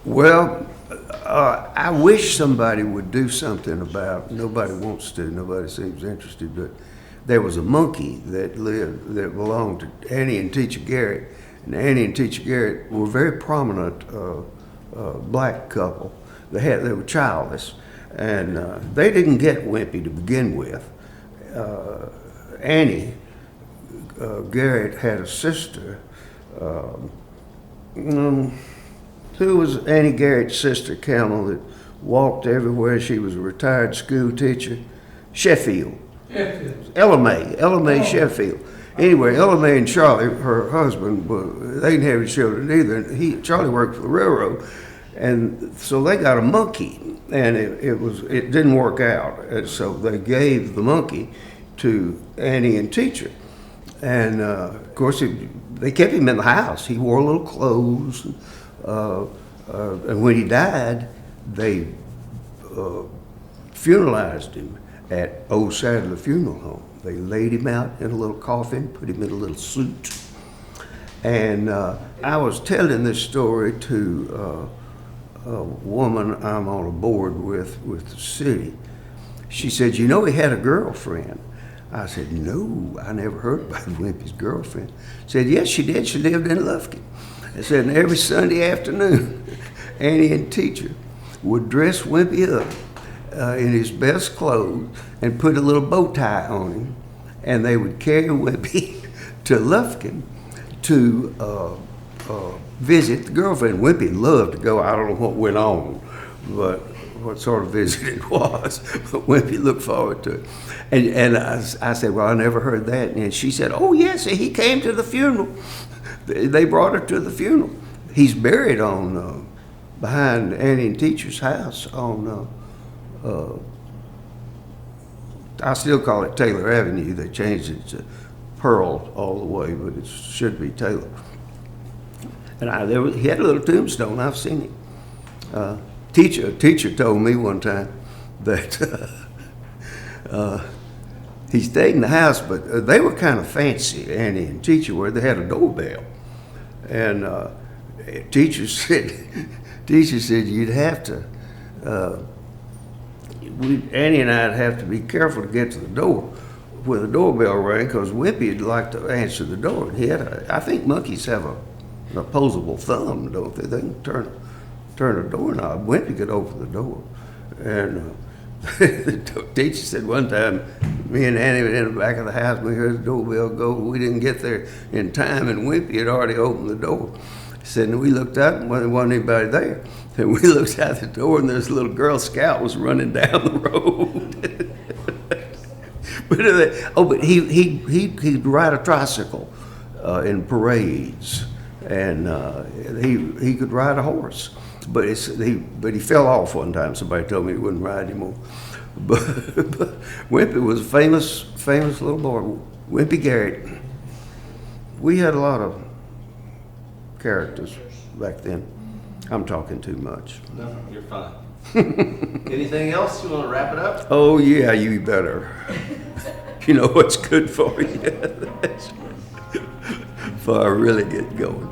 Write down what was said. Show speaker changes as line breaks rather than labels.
Well, I wish somebody would do something about, nobody wants to, nobody seems interested, but there was a monkey that belonged to Annie and Teacher Garrett. And Annie and Teacher Garrett were a very prominent black couple. They were childless, and they didn't get Wimpy to begin with. Annie Garrett had a sister, who was Annie Garrett's sister, Camel, that walked everywhere. She was a retired school teacher. Sheffield. Ella Mae Sheffield. Anyway, Ella Mae and Charlie, her husband, they didn't have any children either. Charlie worked for the railroad, and so they got a monkey, and it didn't work out. And so they gave the monkey to Annie and Teacher, and of course they kept him in the house. He wore little clothes, and when he died, they funeralized him at Old Sadler Funeral Home. They laid him out in a little coffin, put him in a little suit. And I was telling this story to a woman I'm on a board with the city. She said, "You know he had a girlfriend." I said, "No, I never heard about Wimpy's girlfriend." Said, "Yes, she did. She lived in Lufkin." I said, "And every Sunday afternoon, Annie and Teacher would dress Wimpy up in his best clothes and put a little bow tie on him, and they would carry Wimpy to Lufkin to visit the girlfriend." Wimpy loved to go. I don't know what went on, but what sort of visit it was, but Wimpy looked forward to it. And I said, "Well, I never heard that." And she said, "Oh yes, he came to the funeral. They brought her to the funeral. He's buried on behind Annie and Teacher's house on I still call it Taylor Avenue. They changed it to Pearl all the way, but it should be Taylor." And he had a little tombstone. I've seen it. Teacher told me one time that he stayed in the house, but they were kind of fancy, Annie and Teacher were. They had a doorbell. And Teacher said, "You'd have to, Annie and I'd have to be careful to get to the door when the doorbell rang, because Wimpy'd like to answer the door." And he had I think monkeys have an opposable thumb, don't they? They can turn a doorknob. Wimpy could open the door. And the teacher said one time, me and Annie were in the back of the house, we heard the doorbell go, we didn't get there in time, and Wimpy had already opened the door. He said, and we looked out, and there wasn't anybody there. And we looked out the door, and this little Girl Scout was running down the road. But he'd ride a tricycle in parades, and he could ride a horse. But he fell off one time. Somebody told me he wouldn't ride anymore. But Wimpy was a famous little boy. Wimpy Garrett. We had a lot of characters back then. I'm talking too much.
No, you're fine. Anything else? You want to wrap it up?
Oh yeah, you better. You know what's good for you. Before I really get going.